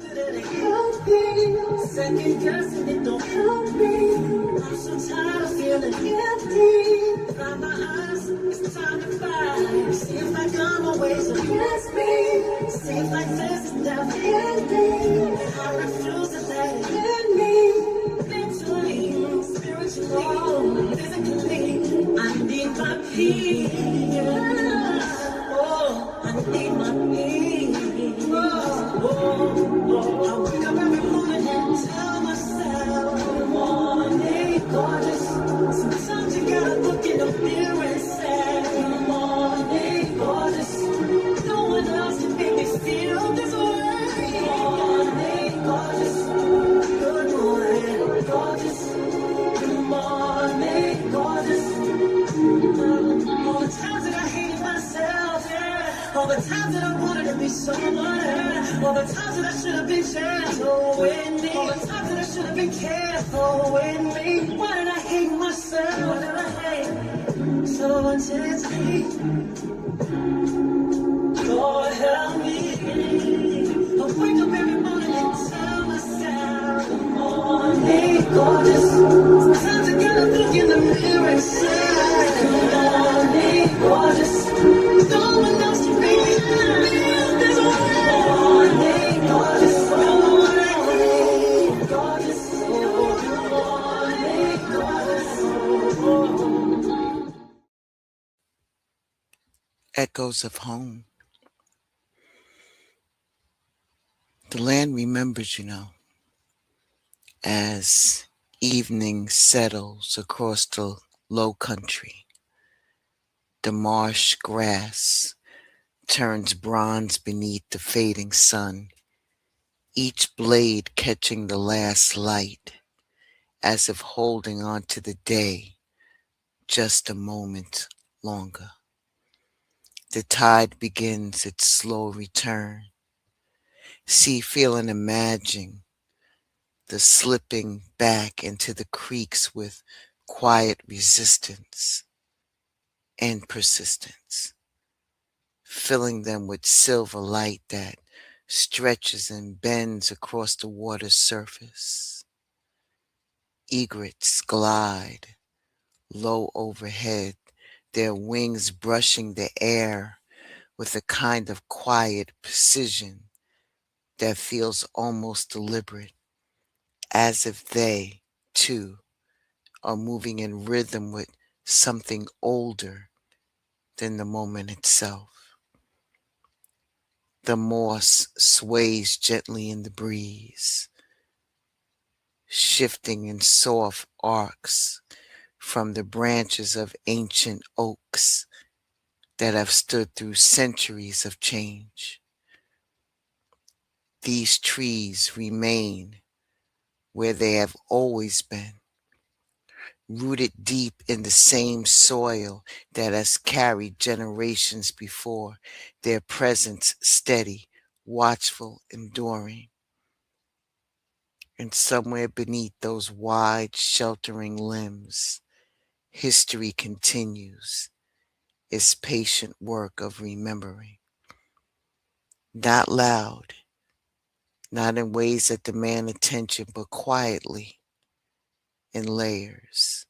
Help me. Second guessing it don't help me. I'm so tired of feeling empty. Dry my eyes, it's time to fight. Seems like I'm always against me. Seems like this is never ending. And I refuse to let it end me. Mentally, spiritually, physically, I need my peace. Oh, I need my peace. I wake up every morning and tell myself, good morning, gorgeous. Sometimes you gotta look in the mirror and say, good morning, gorgeous. No one else can make me feel this way. Good morning, gorgeous. Good morning, gorgeous. Good morning, gorgeous. All the times that I hated myself, yeah. All the times that I wanted to be someone else. All the times that I should have been gentle with me. All the times that I should have been careful with me. Why did I hate myself? Why did I hate so intensely? Lord help me. I wake up every morning and tell myself, good morning, gorgeous. Sometimes I gotta look in the mirror and say, good morning, gorgeous. No one else can make me feel this way. Good morning, gorgeous. Good morning, gorgeous. Good morning, gorgeous. Echoes of home. The land remembers, as evening settles across the low country. The marsh grass turns bronze beneath the fading sun, each blade catching the last light, as if holding on to the day just a moment longer. The tide begins its slow return. See, feel, and imagine the slipping back into the creeks with quiet resistance and persistence, filling them with silver light that stretches and bends across the water's surface. Egrets glide low overhead, their wings brushing the air with a kind of quiet precision that feels almost deliberate, as if they, too, are moving in rhythm with something older than the moment itself. The moss sways gently in the breeze, shifting in soft arcs from the branches of ancient oaks that have stood through centuries of change. These trees remain where they have always been, rooted deep in the same soil that has carried generations before, their presence steady, watchful, enduring. And somewhere beneath those wide, sheltering limbs, history continues its patient work of remembering. Not loud, not in ways that demand attention, but quietly, in layers.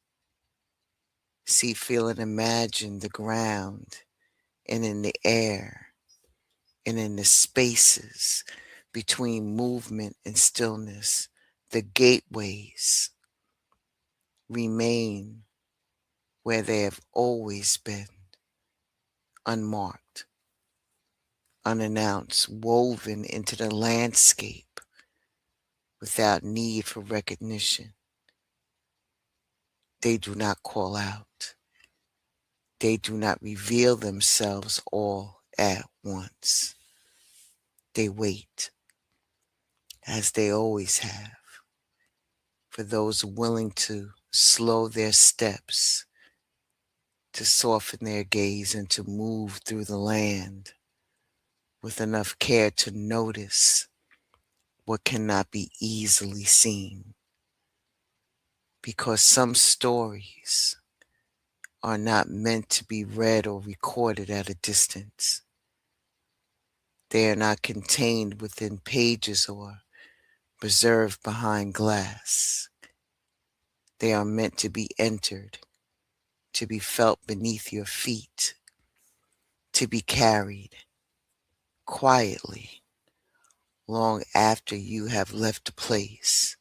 See, feel, and imagine the ground, and in the air, and in the spaces between movement and stillness. The gateways remain where they have always been, unmarked, unannounced, woven into the landscape without need for recognition. They do not call out. They do not reveal themselves all at once. They wait, as they always have, for those willing to slow their steps, to soften their gaze, and to move through the land with enough care to notice what cannot be easily seen. Because some stories are not meant to be read or recorded at a distance. They are not contained within pages or preserved behind glass. They are meant to be entered, to be felt beneath your feet, to be carried quietly long after you have left the place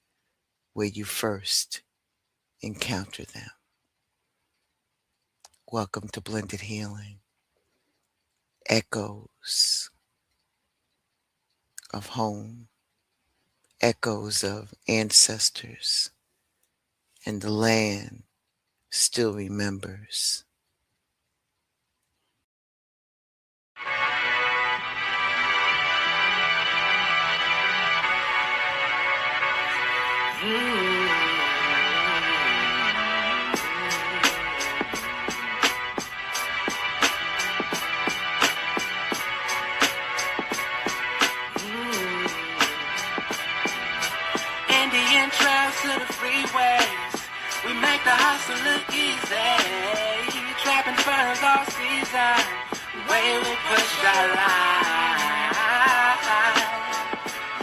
where you first encountered them. Welcome to Blended Healing. Echoes of home, echoes of ancestors, and the land still remembers. Indian trails to the freeways. We make the hustle look easy. Trapping ferns all season. The way we push our line.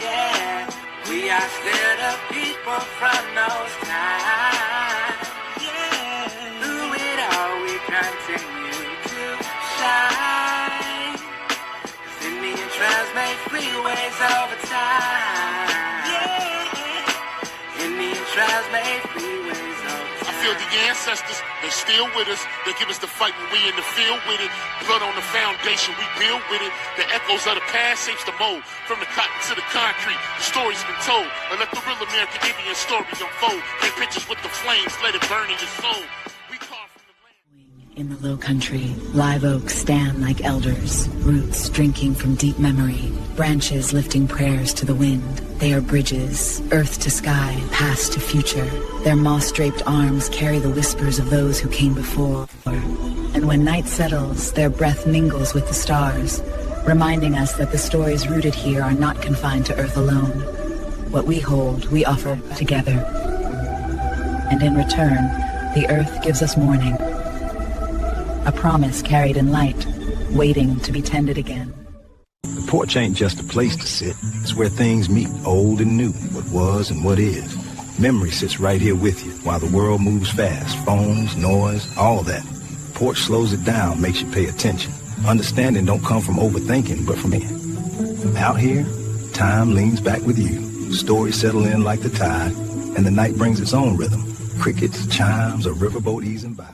Yeah, we are still the people from those times. Yeah, through it all we continue to shine. 'Cause Indian trails make freeways over time. Indian tribes made freeways over time. I feel the ancestors, they still with us. They give us the fight when we in the field with it. Blood on the foundation, we build with it. The echoes of the past shapes the mold. From the cotton to the concrete, the story's been told. But let the real American Indian story unfold. Paint pictures with the flames, let it burn in your soul. We carve from the land. In the low country, live oaks stand like elders, roots drinking from deep memory, branches lifting prayers to the wind. They are bridges, earth to sky, past to future. Their moss-draped arms carry the whispers of those who came before. And when night settles, their breath mingles with the stars, reminding us that the stories rooted here are not confined to earth alone. What we hold, we offer together. And in return, the earth gives us morning. A promise carried in light, waiting to be tended again. The porch ain't just a place to sit. It's where things meet, old and new, what was and what is. Memory sits right here with you while the world moves fast. Phones, noise, all that. Porch slows it down, makes you pay attention. Understanding don't come from overthinking, but from in. Out here, time leans back with you. Stories settle in like the tide, and the night brings its own rhythm. Crickets, chimes, a riverboat easing by.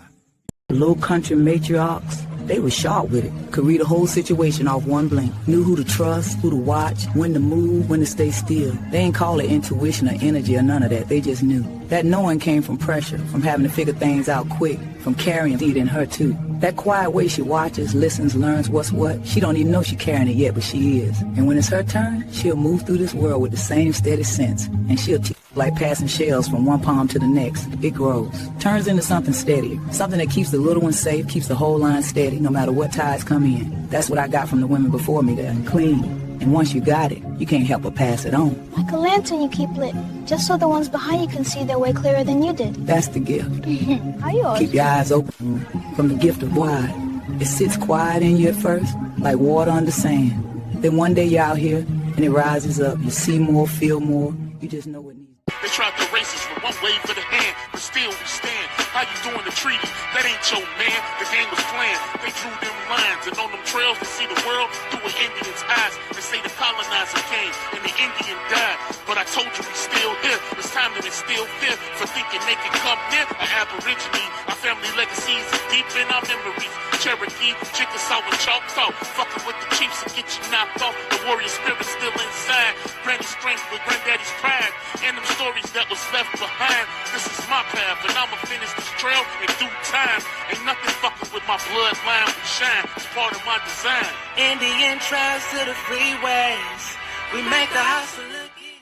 Low country matriarchs, they were sharp with it. Could read a whole situation off one blink. Knew who to trust, who to watch, when to move, when to stay still. They ain't call it intuition or energy or none of that. They just knew. That knowing came from pressure, from having to figure things out quick, from carrying it in her too. That quiet way she watches, listens, learns what's what. She don't even know she carrying it yet, but she is. And when it's her turn, she'll move through this world with the same steady sense. And she'll like passing shells from one palm to the next. It grows. Turns into something steadier. Something that keeps the little one safe, keeps the whole line steady, no matter what tides come in. That's what I got from the women before me there. Clean. And once you got it, you can't help but pass it on. Like a lantern you keep lit, just so the ones behind you can see their way clearer than you did. That's the gift. How yours? Keep your eyes open from the gift of wide. It sits quiet in you at first, like water under sand. Then one day you're out here, and it rises up. You see more, feel more. You just know what needs. They tried to race us with one wave of the hand, but still we stand. How you doing the treaty? That ain't your man. The game was planned. They drew them lines, and on them trails they see the world through an Indian's eyes. They say the colonizer came and the Indian died, but I told you we still here. It's time to instill fear for thinking they can come near an aborigine. Our family legacies are deep in our memories. Cherokee, Chickasaw, and Choctaw, fucking with the chiefs and get you knocked off. The warrior spirit still inside. Granny's strength with granddaddy's pride, and them stories that was left behind. This is my path, and I'ma finish this trail in due time. Ain't nothing fucking with my bloodline will shine. It's part of my design. Indian tribes to the freeways. We make the hustle look easy.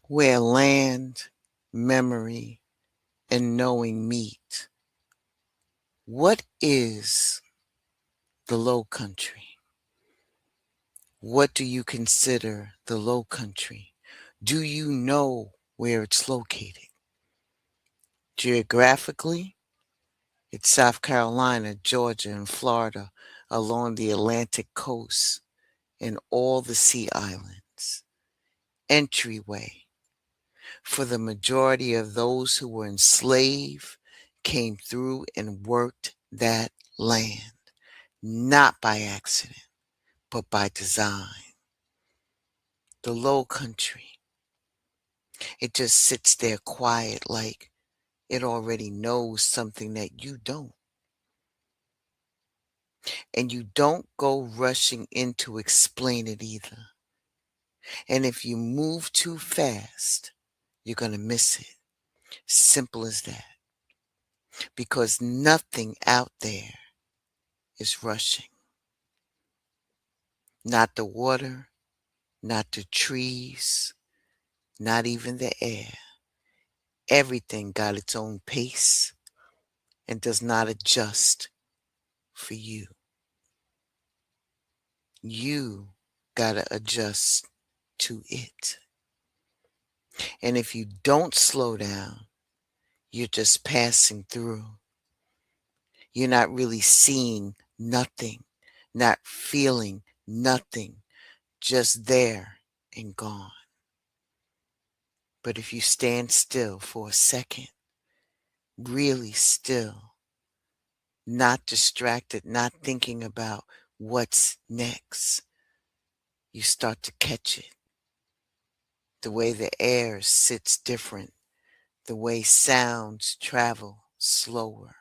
Where land, memory, and knowing meet. What is the Low Country? What do you consider the Low Country? Do you know where it's located? Geographically, It's South Carolina, Georgia, and Florida along the Atlantic coast and all the sea islands. Entryway for the majority of those who were enslaved came through and worked that land, not by accident, but by design. The low country, it just sits there quiet like it already knows something that you don't. And you don't go rushing in to explain it either. And if you move too fast, you're going to miss it. Simple as that. Because nothing out there is rushing. Not the water, not the trees, not even the air. Everything got its own pace and does not adjust for you. You got to adjust to it. And if you don't slow down, you're just passing through. You're not really seeing nothing, not feeling nothing, just there and gone. But if you stand still for a second, really still, not distracted, not thinking about what's next, you start to catch it. The way the air sits different, the way sounds travel slower,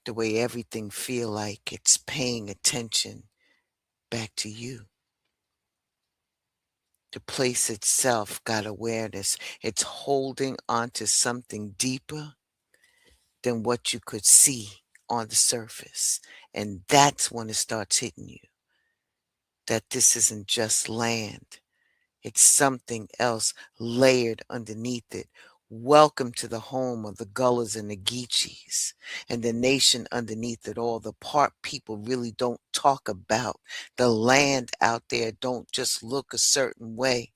the way everything feel like it's paying attention back to you. The place itself got awareness. It's holding on to something deeper than what you could see on the surface. And that's when it starts hitting you. That this isn't just land. It's something else layered underneath it. Welcome to the home of the Gullahs and the Geechees and the nation underneath it all. The part people really don't talk about. The land out there don't just look a certain way.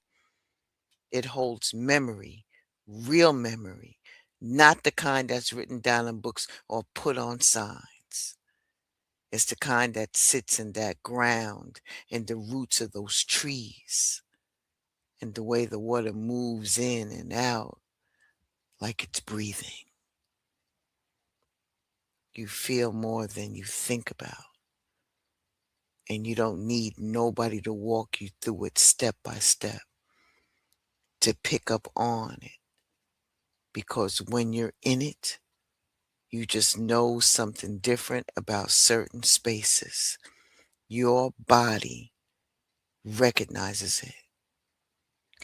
It holds memory, real memory, not the kind that's written down in books or put on signs. It's the kind that sits in that ground, in the roots of those trees, and the way the water moves in and out like it's breathing. You feel more than you think about. And you don't need nobody to walk you through it step by step to pick up on it. Because when you're in it, you just know something different about certain spaces. Your body recognizes it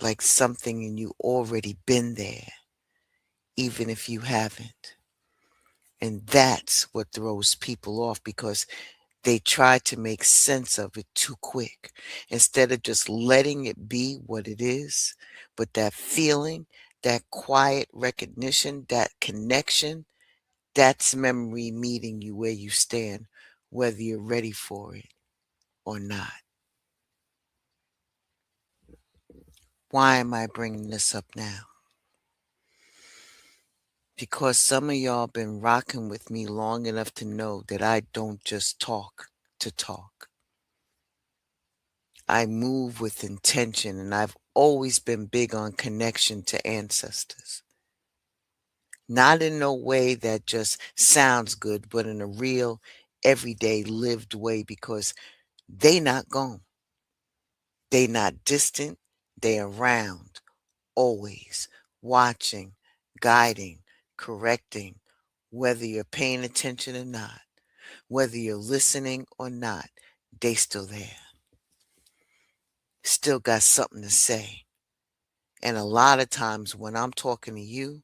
like something and you already been there, even if you haven't. And that's what throws people off because they try to make sense of it too quick instead of just letting it be what it is. But that feeling, that quiet recognition, that connection, that's memory meeting you where you stand, whether you're ready for it or not. Why am I bringing this up now? Because some of y'all been rocking with me long enough to know that I don't just talk to talk. I move with intention, and I've always been big on connection to ancestors. Not in no way that just sounds good, but in a real, everyday lived way because they not gone. They not distant. They around, always, watching, guiding, correcting, whether you're paying attention or not, whether you're listening or not, they still there. Still got something to say. And a lot of times when I'm talking to you,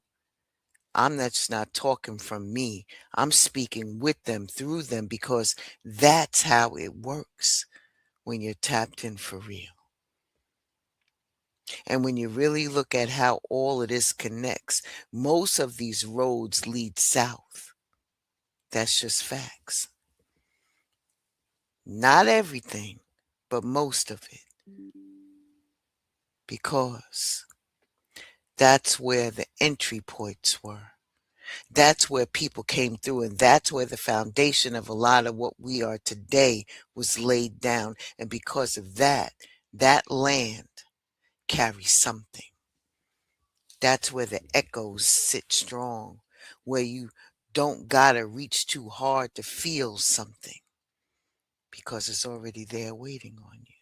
I'm just not talking from me. I'm speaking with them, through them, because that's how it works when you're tapped in for real. And when you really look at how all of this connects, most of these roads lead south. That's just facts. Not everything, but most of it. Because that's where the entry points were. That's where people came through, and that's where the foundation of a lot of what we are today was laid down. And because of that, that land carries something. That's where the echoes sit strong, where you don't gotta reach too hard to feel something because it's already there waiting on you.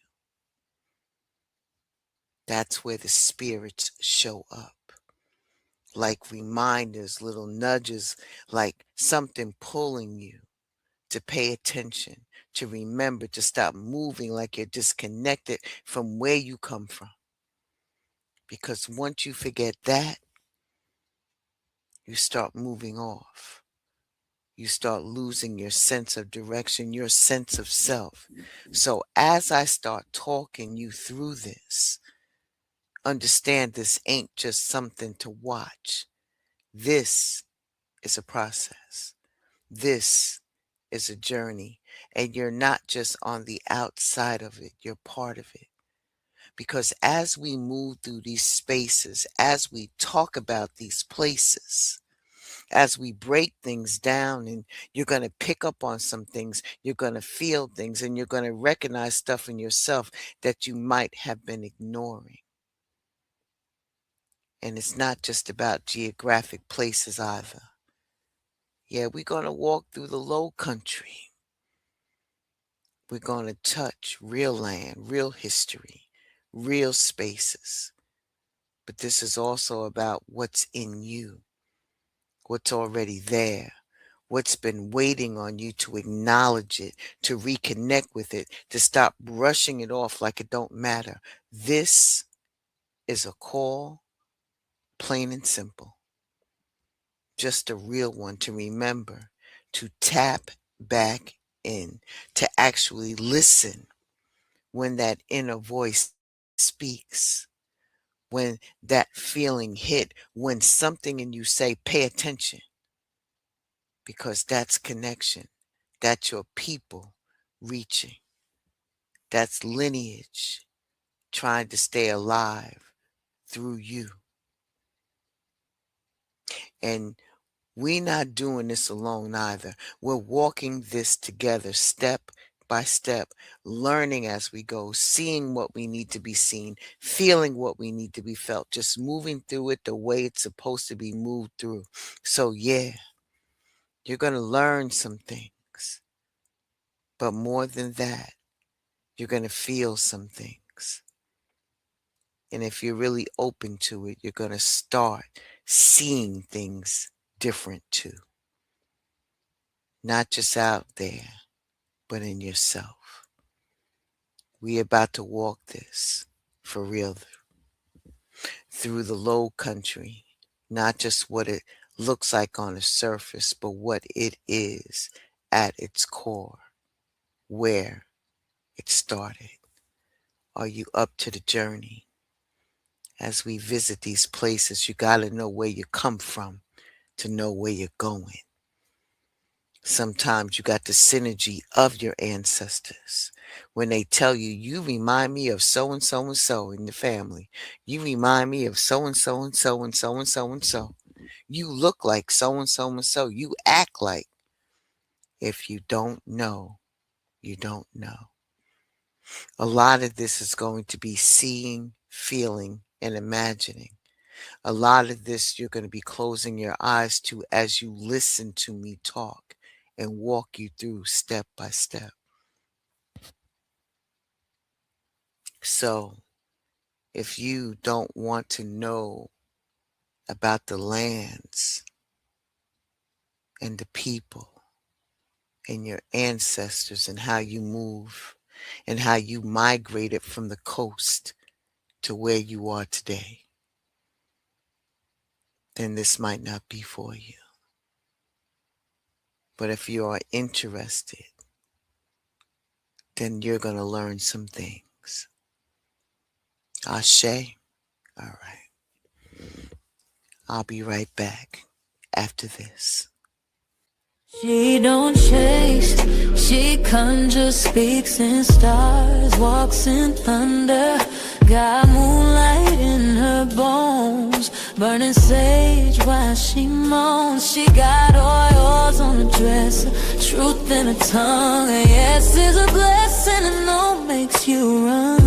That's where the spirits show up. Like reminders, little nudges, like something pulling you to pay attention, to remember, to stop moving like you're disconnected from where you come from. Because once you forget that, you start moving off. You start losing your sense of direction, your sense of self. So as I start talking you through this, understand this ain't just something to watch. This is a process. This is a journey. And you're not just on the outside of it, you're part of it. Because as we move through these spaces, as we talk about these places, as we break things down, and you're going to pick up on some things, you're going to feel things, and you're going to recognize stuff in yourself that you might have been ignoring. And it's not just about geographic places either. Yeah, we're going to walk through the low country. We're going to touch real land, real history, real spaces. But this is also about what's in you, what's already there, what's been waiting on you to acknowledge it, to reconnect with it, to stop brushing it off like it don't matter. This is a call, plain and simple. Just a real one to remember, to tap back in, to actually listen when that inner voice speaks, when that feeling hit, when something in you say, pay attention, because that's connection. That's your people reaching. That's lineage trying to stay alive through you. And we're not doing this alone either. We're walking this together step by step, learning as we go, seeing what we need to be seen, feeling what we need to be felt, just moving through it the way it's supposed to be moved through. So yeah, you're going to learn some things. But more than that, you're going to feel some things. And if you're really open to it, you're going to start seeing things different too. Not just out there, but in yourself. We about to walk this for real through the low country, not just what it looks like on the surface, but what it is at its core, where it started. Are you up to the journey? As we visit these places, you got to know where you come from to know where you're going. Sometimes you got the synergy of your ancestors. When they tell you, you remind me of so-and-so and so in the family. You remind me of so-and-so and so and so and so and so. You look like so-and-so and so. You act like. If you don't know, you don't know. A lot of this is going to be seeing, feeling, and imagining. A lot of this you're going to be closing your eyes to as you listen to me talk and walk you through step by step. So if you don't want to know about the lands and the people and your ancestors and how you move and how you migrated from the coast to where you are today, then this might not be for you. But if you are interested, then you're going to learn some things. Ashe? All right. I'll be right back after this. She don't chase, she conjures, speaks in stars, walks in thunder, got moonlight in her bones, burning sage while she moans. She got oils on her dresser, truth in her tongue. And yes is a blessing, and no makes you run.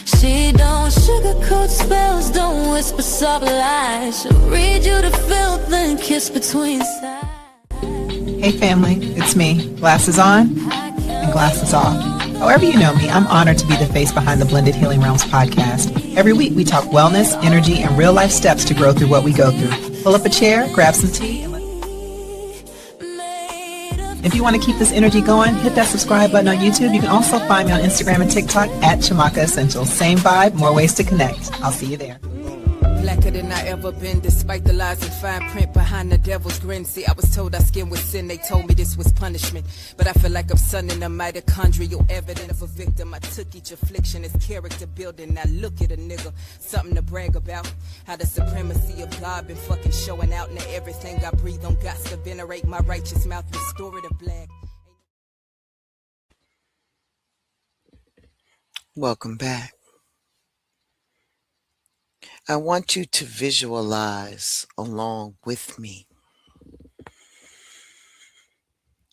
She don't sugarcoat spells, don't whisper soft lies. She'll read you the filth and kiss between sides. Hey family, it's me. Glasses on and glasses off. However you know me, I'm honored to be the face behind the Blended Healing Realms podcast. Every week we talk wellness, energy, and real life steps to grow through what we go through. Pull up a chair, grab some tea, and if you want to keep this energy going, hit that subscribe button on YouTube. You can also find me on Instagram and TikTok at Chamaka Essentials. Same vibe, more ways to connect. I'll see you there. Blacker than I ever been, despite the lies and fine print behind the devil's grin. See, I was told I skin was sin, they told me this was punishment. But I feel like I'm sunning a mitochondrial evidence of a victim. I took each affliction as character building. Now look at a nigga, something to brag about. How the supremacy of God been fucking showing out. Now everything I breathe on got to venerate my righteous mouth, restore it to black. Welcome back. I want you to visualize along with me.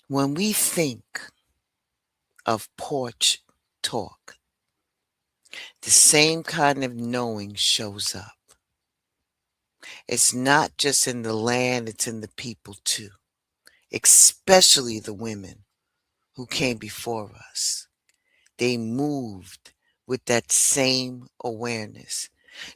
When we think of porch talk, the same kind of knowing shows up. It's not just in the land, it's in the people too, especially the women who came before us. They moved with that same awareness.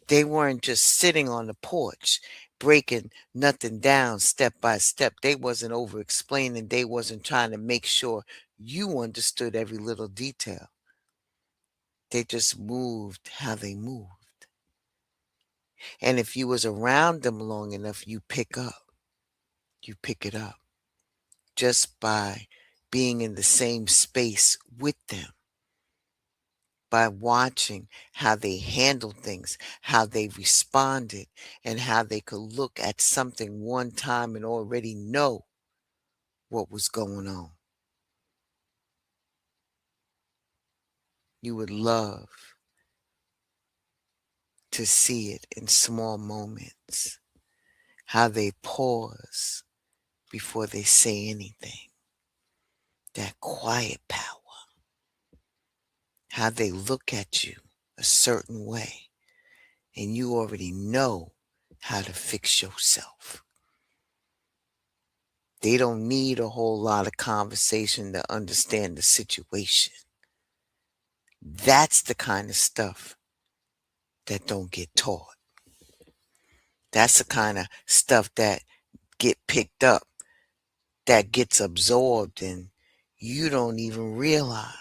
They weren't just sitting on the porch, breaking nothing down step by step. They wasn't over explaining. They wasn't trying to make sure you understood every little detail. They just moved how they moved. And if you was around them long enough, you pick it up just by being in the same space with them. By watching how they handled things, how they responded, and how they could look at something one time and already know what was going on. You would love to see it in small moments, how they pause before they say anything, that quiet power, how they look at you a certain way, and you already know how to fix yourself. They don't need a whole lot of conversation to understand the situation. That's the kind of stuff that don't get taught. That's the kind of stuff that get picked up, that gets absorbed, and you don't even realize.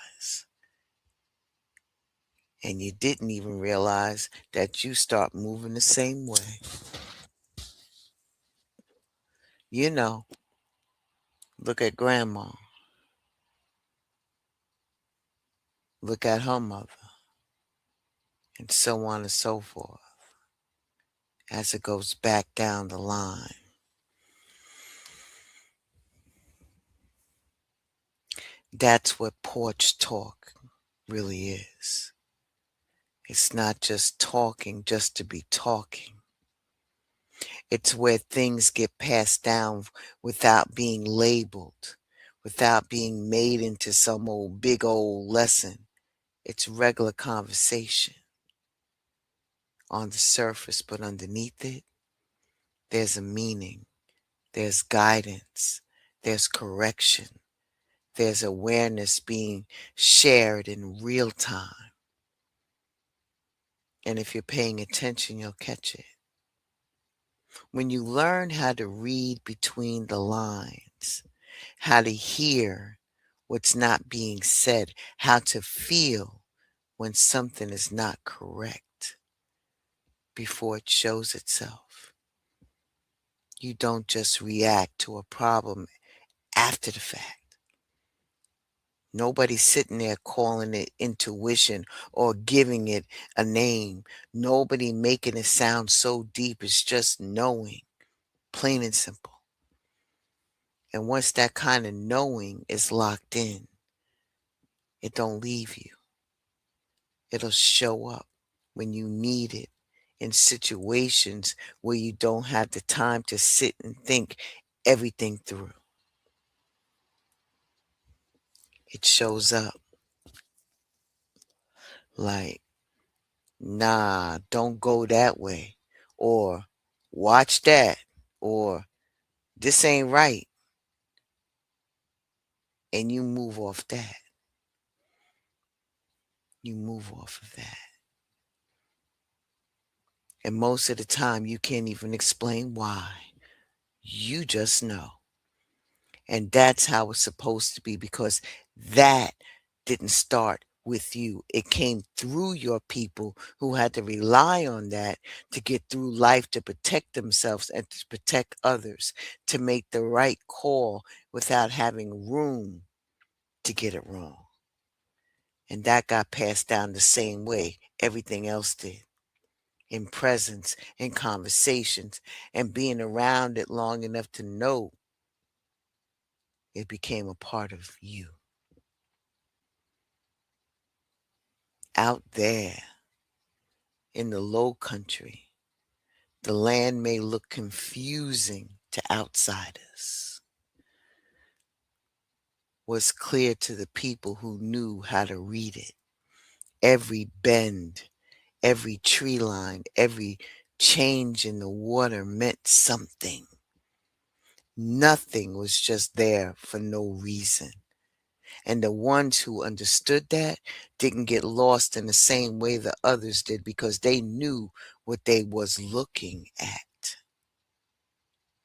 And you didn't even realize that you start moving the same way. You know, look at grandma. Look at her mother. And so on and so forth. As it goes back down the line. That's what porch talk really is. It's not just talking just to be talking. It's where things get passed down without being labeled, without being made into some big old lesson. It's regular conversation on the surface, but underneath it, there's a meaning, there's guidance, there's correction, there's awareness being shared in real time. And if you're paying attention, you'll catch it. When you learn how to read between the lines, how to hear what's not being said, how to feel when something is not correct before it shows itself. You don't just react to a problem after the fact. Nobody's sitting there calling it intuition or giving it a name. Nobody making it sound so deep. It's just knowing, plain and simple. And once that kind of knowing is locked in, it don't leave you. It'll show up when you need it in situations where you don't have the time to sit and think everything through. It shows up like, nah, don't go that way, or watch that, or this ain't right. And you move off that. You move off of that. And most of the time, you can't even explain why. You just know. And that's how it's supposed to be, because that didn't start with you. It came through your people who had to rely on that to get through life, to protect themselves and to protect others, to make the right call without having room to get it wrong. And that got passed down the same way everything else did, in presence, in conversations, and being around it long enough to know it became a part of you. Out there in the low country, the land may look confusing to outsiders. Was clear to the people who knew how to read it. Every bend, every tree line, every change in the water meant something. Nothing was just there for no reason. And the ones who understood that didn't get lost in the same way the others did, because they knew what they was looking at.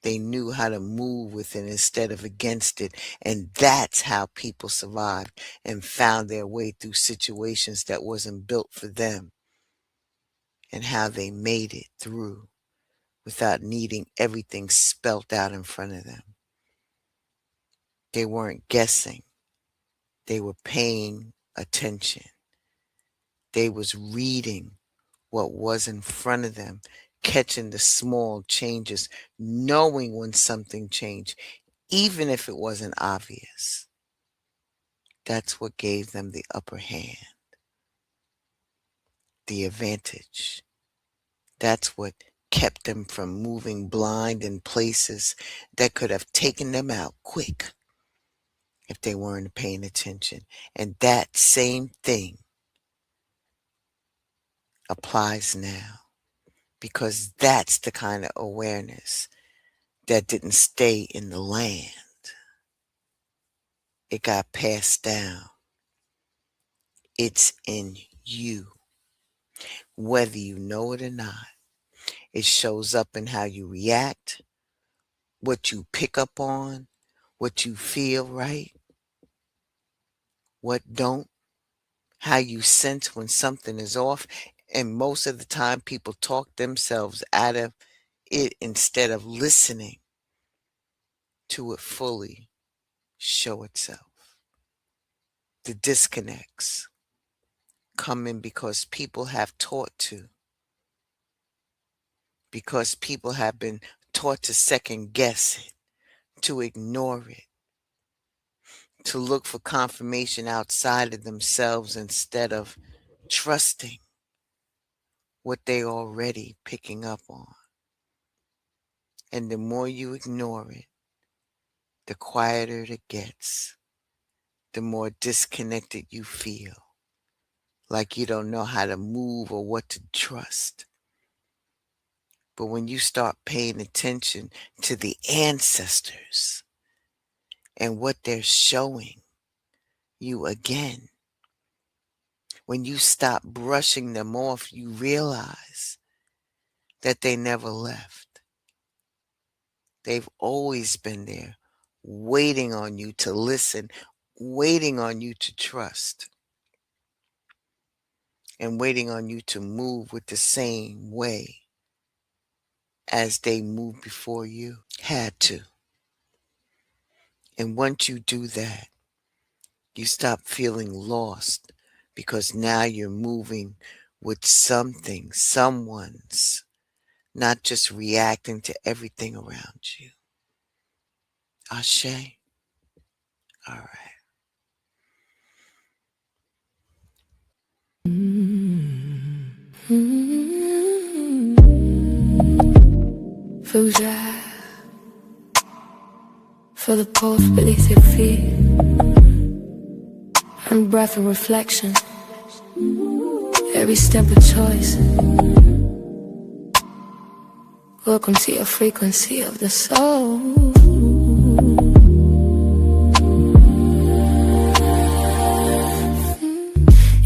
They knew how to move with it instead of against it. And that's how people survived and found their way through situations that wasn't built for them, and how they made it through without needing everything spelt out in front of them. They weren't guessing. They were paying attention. They was reading what was in front of them, catching the small changes, knowing when something changed, even if it wasn't obvious. That's what gave them the upper hand, the advantage. That's what kept them from moving blind in places that could have taken them out quick if they weren't paying attention. And that same thing applies now, because that's the kind of awareness that didn't stay in the land. It got passed down. It's in you, whether you know it or not. It shows up in how you react, what you pick up on, what you feel right, what don't, how you sense when something is off. And most of the time, people talk themselves out of it instead of listening to it fully show itself. The disconnects come in because people have taught to, because people have been taught to second guess it, to ignore it, to look for confirmation outside of themselves instead of trusting what they already picking up on. And the more you ignore it, the quieter it gets, the more disconnected you feel, like you don't know how to move or what to trust. But when you start paying attention to the ancestors and what they're showing you again, when you stop brushing them off, you realize that they never left. They've always been there, waiting on you to listen, waiting on you to trust, and waiting on you to move with the same way as they moved before you had to. And once you do that, you stop feeling lost, because now you're moving with something, someone's, not just reacting to everything around you. Ashe? All right. Fuja, for the pulse beneath your feet, and breath of reflection, every step a choice. Welcome to your frequency of the soul.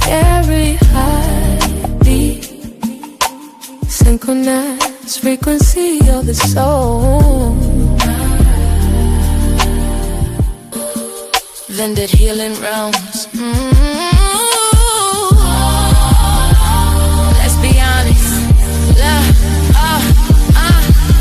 Every heartbeat, synchronized frequency of the soul. Blended healing realms. Let's be honest.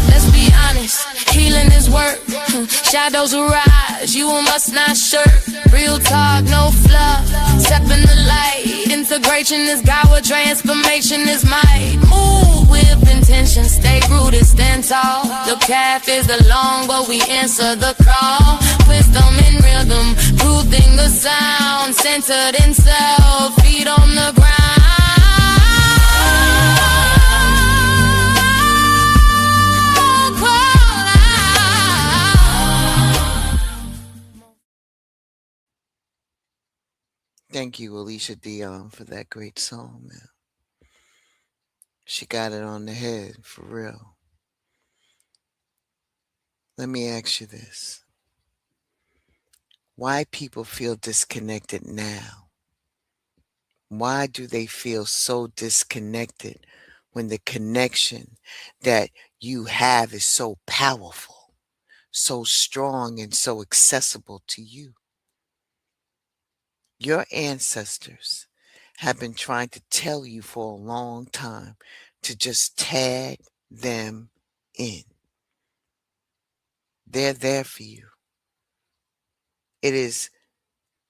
Let's be honest. Healing is work. Shadows arise. You must not shirk. Real talk, no fluff. Step in the light. Integration is God, what transformation is might. Move with intention. Stay rooted, stand tall. The path is long, but we answer the call. Wisdom in rhythm, truthing the sound. Centered in self, feet on the ground. Thank you, Alicia Dion, for that great song, man. She got it on the head, for real. Let me ask you this. Why people feel disconnected now? Why do they feel so disconnected when the connection that you have is so powerful, so strong, and so accessible to you? Your ancestors have been trying to tell you for a long time to just tag them in. They're there for you. It is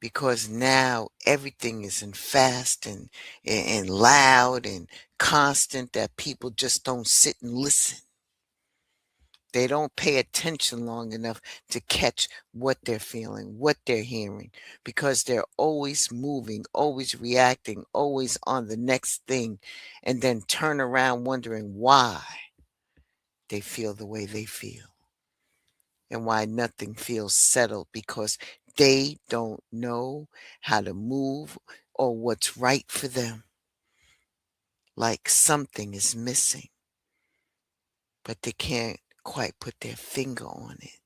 because now everything is in fast and loud and constant that people just don't sit and listen. They don't pay attention long enough to catch what they're feeling, what they're hearing, because they're always moving, always reacting, always on the next thing, and then turn around wondering why they feel the way they feel and why nothing feels settled, because they don't know how to move or what's right for them. Like something is missing, but they can't quite put their finger on it.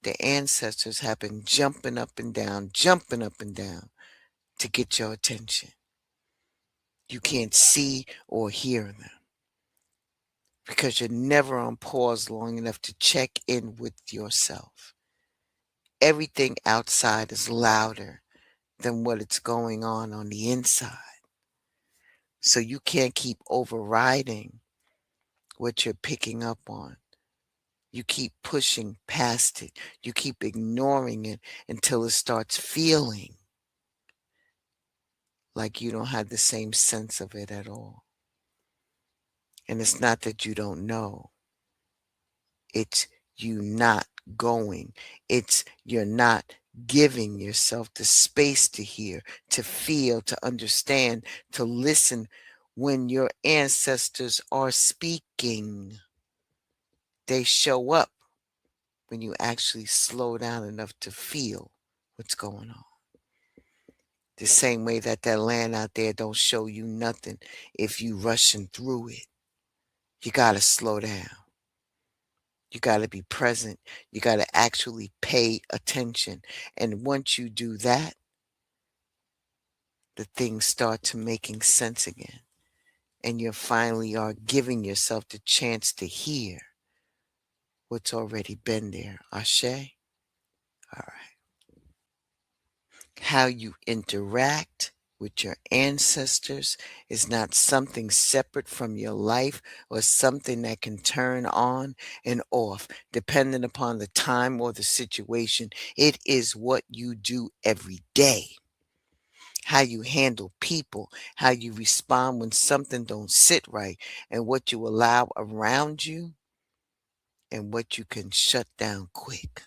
The ancestors have been jumping up and down to get your attention. You can't see or hear them because you're never on pause long enough to check in with yourself. Everything outside is louder than what is going on the inside. So you can't keep overriding what you're picking up on. You keep pushing past it. You keep ignoring it until it starts feeling like you don't have the same sense of it at all. And it's not that you don't know. It's you not going. It's you're not giving yourself the space to hear, to feel, to understand, to listen when your ancestors are speaking. They show up when you actually slow down enough to feel what's going on. The same way that land out there don't show you nothing if you rushing through it. You got to slow down. You got to be present. You got to actually pay attention. And once you do that, the things start to making sense again. And you finally are giving yourself the chance to hear what's already been there. Ashe? All right. How you interact with your ancestors is not something separate from your life or something that can turn on and off depending upon the time or the situation. It is what you do every day. How you handle people, how you respond when something don't sit right, and what you allow around you and what you can shut down quick.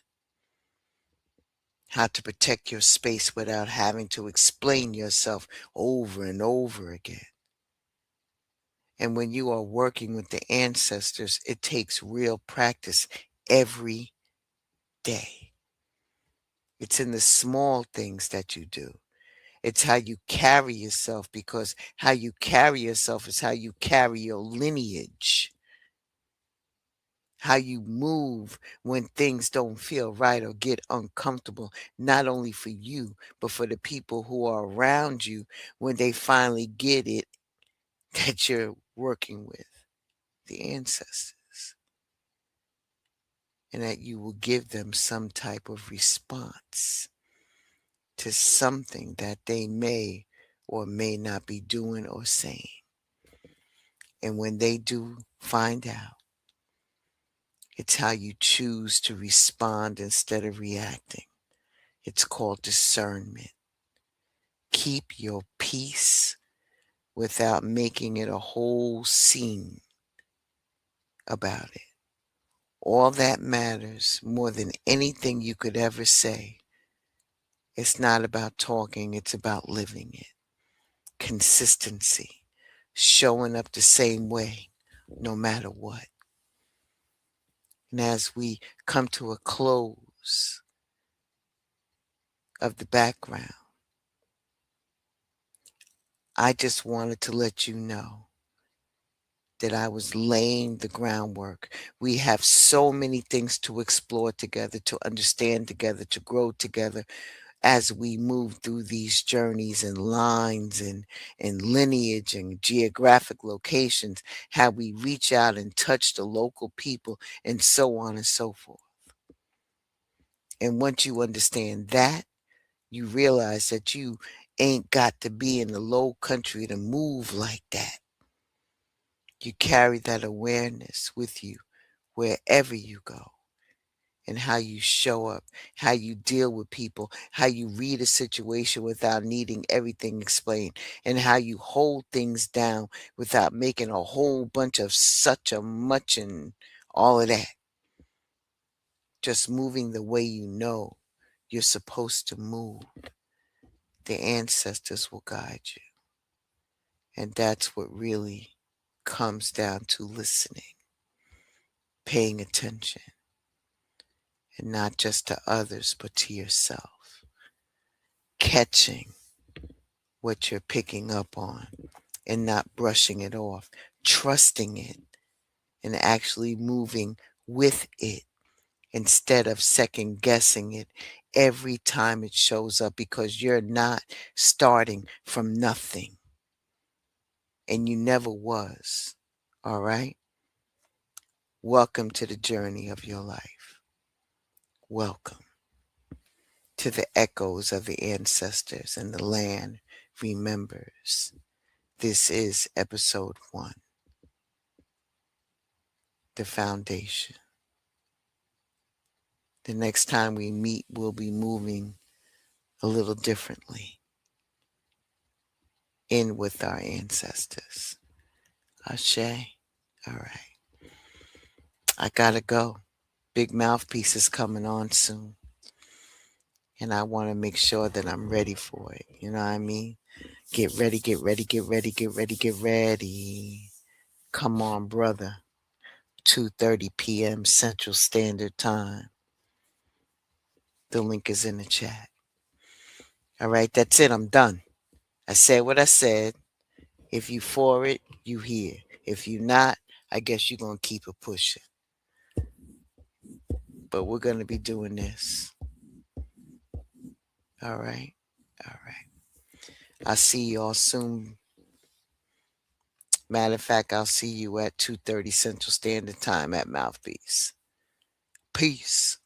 how to protect your space without having to explain yourself over and over again. And when you are working with the ancestors, it takes real practice every day. It's in the small things that you do. It's how you carry yourself, because how you carry yourself is how you carry your lineage. How you move when things don't feel right or get uncomfortable, not only for you, but for the people who are around you when they finally get it that you're working with the ancestors. And that you will give them some type of response to something that they may or may not be doing or saying. And when they do find out, it's how you choose to respond instead of reacting. It's called discernment. Keep your peace without making it a whole scene about it. All that matters more than anything you could ever say. It's not about talking, it's about living it. Consistency. Showing up the same way, no matter what. And as we come to a close of the background, I just wanted to let you know that I was laying the groundwork. We have so many things to explore together, to understand together, to grow together as we move through these journeys and lines and lineage and geographic locations, how we reach out and touch the local people and so on and so forth. And once you understand that, you realize that you ain't got to be in the low country to move like that. You carry that awareness with you wherever you go, and how you show up, how you deal with people, how you read a situation without needing everything explained, and how you hold things down without making a whole bunch of such a much and all of that. Just moving the way you know you're supposed to move. The ancestors will guide you. And that's what really comes down to listening, paying attention, and not just to others, but to yourself. Catching what you're picking up on and not brushing it off, trusting it and actually moving with it instead of second guessing it every time it shows up, because you're not starting from nothing. And you never was. All right? Welcome to the journey of your life. Welcome to the echoes of the ancestors, and the land remembers. This is episode 1. The foundation. The next time we meet, we'll be moving a little differently in with our ancestors. Ashe. All right. I gotta go. Big Mouthpiece is coming on soon. And I want to make sure that I'm ready for it. You know what I mean? Get ready, get ready, get ready, get ready, get ready. Come on, brother. 2:30 p.m. Central Standard Time. The link is in the chat. All right, that's it. I'm done. I said what I said. If you for it, you here. If you not, I guess you're going to keep it pushing. But we're going to be doing this. All right. All right. I'll see you all soon. Matter of fact, I'll see you at 2:30 Central Standard Time at Mouthpiece. Peace.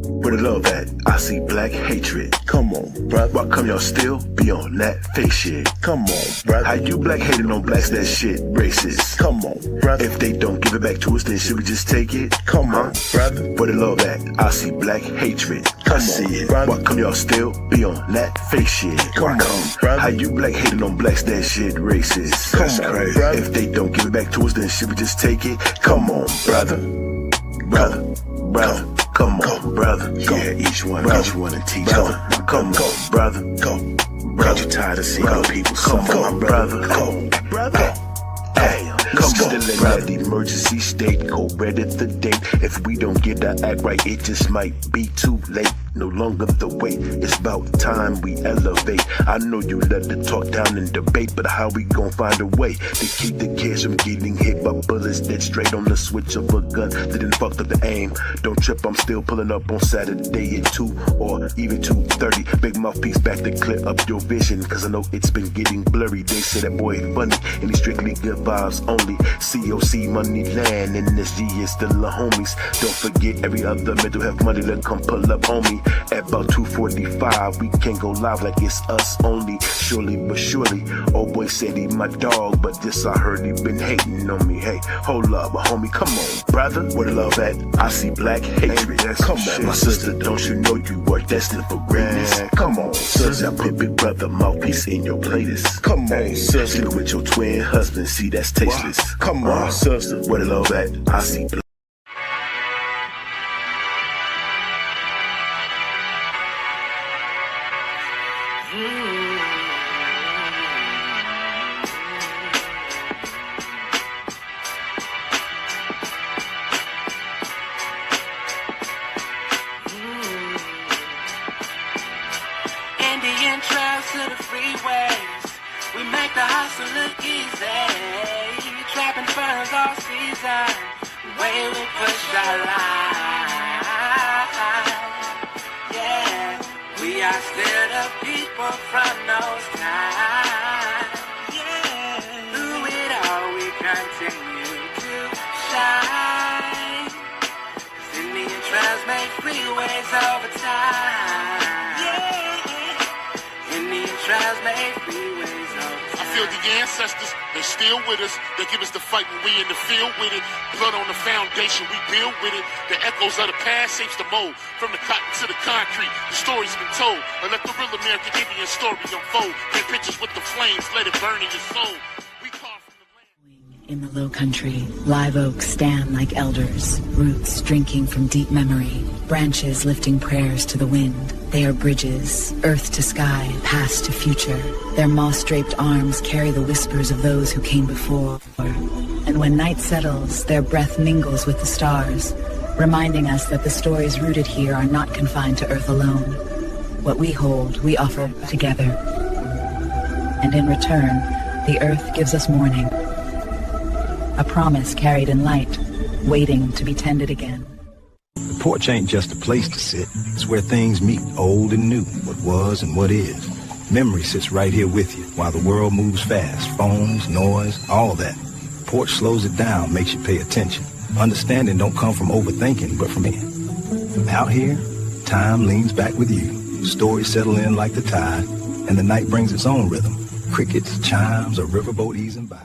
Where the love at? I see black hatred. Come on, bruh. Why come y'all still be on that fake shit? Come on, bruh. How you black hating on blacks? That shit racist. Come on, bruh. If they don't give it back to us, then should we just take it? Come on, brother. Where the love at? I see black hatred. Come on, it, brother. Why come y'all still be on that fake shit? Come on, brother. How you black hating on blacks? That shit racist. Come on, brother. If they don't give it back to us, then should we just take it? Come on, brother. brother, come on, brother. Yeah, each one and teach one. Come on, brother, go. Brother, you tired of seeing people suffer, my brother? Come on, brother. Hey, still in that emergency state, go red at the date. If we don't get our act right, it just might be too late. No longer the wait, it's about time we elevate. I know you love to talk down and debate, but how we gon' find a way to keep the kids from getting hit by bullets dead straight on the switch of a gun that didn't fuck up the aim? Don't trip, I'm still pulling up on Saturday at 2 or even 2:30. Big mouthpiece back to clear up your vision, cause I know it's been getting blurry. They say that boy funny and he's strictly good vibes only. COC money land and SG is still a homies. Don't forget every other mental health money to come pull up on me. At about 2:45, we can go live like it's us only. Surely but surely, old boy said he my dog, but this I heard he been hating on me. Hey, hold up, homie, come on, brother. Where the love at? I see black hatred. Come on, my sister, don't you know you are destined for greatness? Come on, sister, put big brother mouthpiece in your playlist. Come on, sister, sleep with your twin husband, see that's tasteless. Come on, sister, where the love at? I see black. Indian trails to the freeways, we make the hustle look easy. Trapping ferns all season, the way we push our line. Yeah, we are still the people from those times. Yeah, through it all we continue to shine. 'Cause Indian trails make freeways over time. Trials may be ways over. I feel the ancestors, they still with us. They give us the fight when we in the field with it. Blood on the foundation, we build with it. The echoes of the past shapes the mold. From the cotton to the concrete, the story's been told. But let the real American Indian story unfold. Paint pictures with the flames, let it burn in your soul. We carve from the land. In the low country, live oaks stand like elders, roots drinking from deep memory, branches lifting prayers to the wind. They are bridges, earth to sky, past to future. Their moss-draped arms carry the whispers of those who came before. And when night settles, their breath mingles with the stars, reminding us that the stories rooted here are not confined to earth alone. What we hold, we offer together. And in return, the earth gives us morning. A promise carried in light, waiting to be tended again. The porch ain't just a place to sit. It's where things meet, old and new, what was and what is. Memory sits right here with you while the world moves fast. Phones, noise, all that. Porch slows it down, makes you pay attention. Understanding don't come from overthinking, but from in. Out here, time leans back with you. Stories settle in like the tide, and the night brings its own rhythm. Crickets, chimes, a riverboat easing by.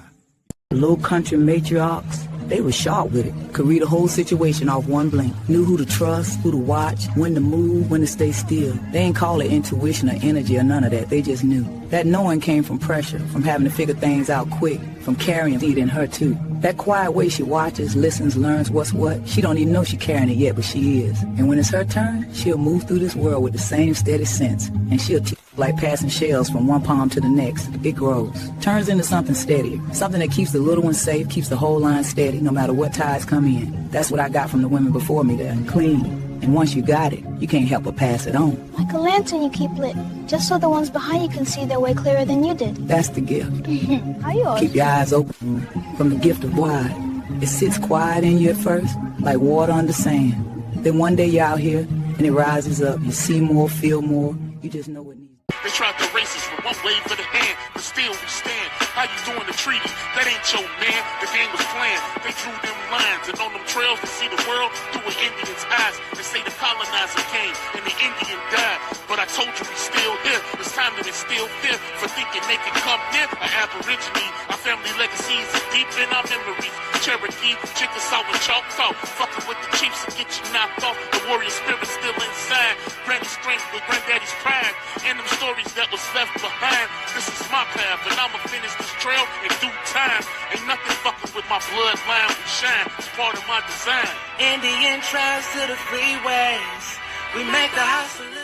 Low country matriarchs, they were sharp with it. Could read a whole situation off one blink. Knew who to trust, who to watch, when to move, when to stay still. They ain't call it intuition or energy or none of that. They just knew. That knowing came from pressure, from having to figure things out quick, from carrying it in her too. That quiet way she watches, listens, learns what's what. She don't even know she carrying it yet, but she is. And when it's her turn, she'll move through this world with the same steady sense. And she'll like passing shells from one palm to the next. It grows. Turns into something steadier. Something that keeps the little one safe, keeps the whole line steady, no matter what tides come in. That's what I got from the women before me there. Clean. And once you got it, you can't help but pass it on. Like a lantern you keep lit, just so the ones behind you can see their way clearer than you did. That's the gift. How yours? Keep your eyes open from the gift of wide. It sits quiet in you at first, like water under sand. Then one day you're out here, and it rises up. You see more, feel more. You just know what needs. They tried to race us from one wave of the hand, but still we stand. How you doing the treaty? That ain't your man. The game was planned. They drew them lines, and on them trails they see the world through an Indian's eyes. They say the colonizer came and the Indian died, but I told you we still here. It's time to instill fear for thinking they can come near an Aborigine. Our family legacies are deep in our memories. Cherokee, Chickasaw, and Choctaw. Fucking with the chiefs and get you knocked off. The warrior spirit still inside. Granny's strength with granddaddy's pride. And them stories that was left behind. This is my path, and I'ma finish this trail and due time. Ain't nothing fucking with my bloodline. We shine. It's part of my design. Indian tribes to the freeways. We make the hustle.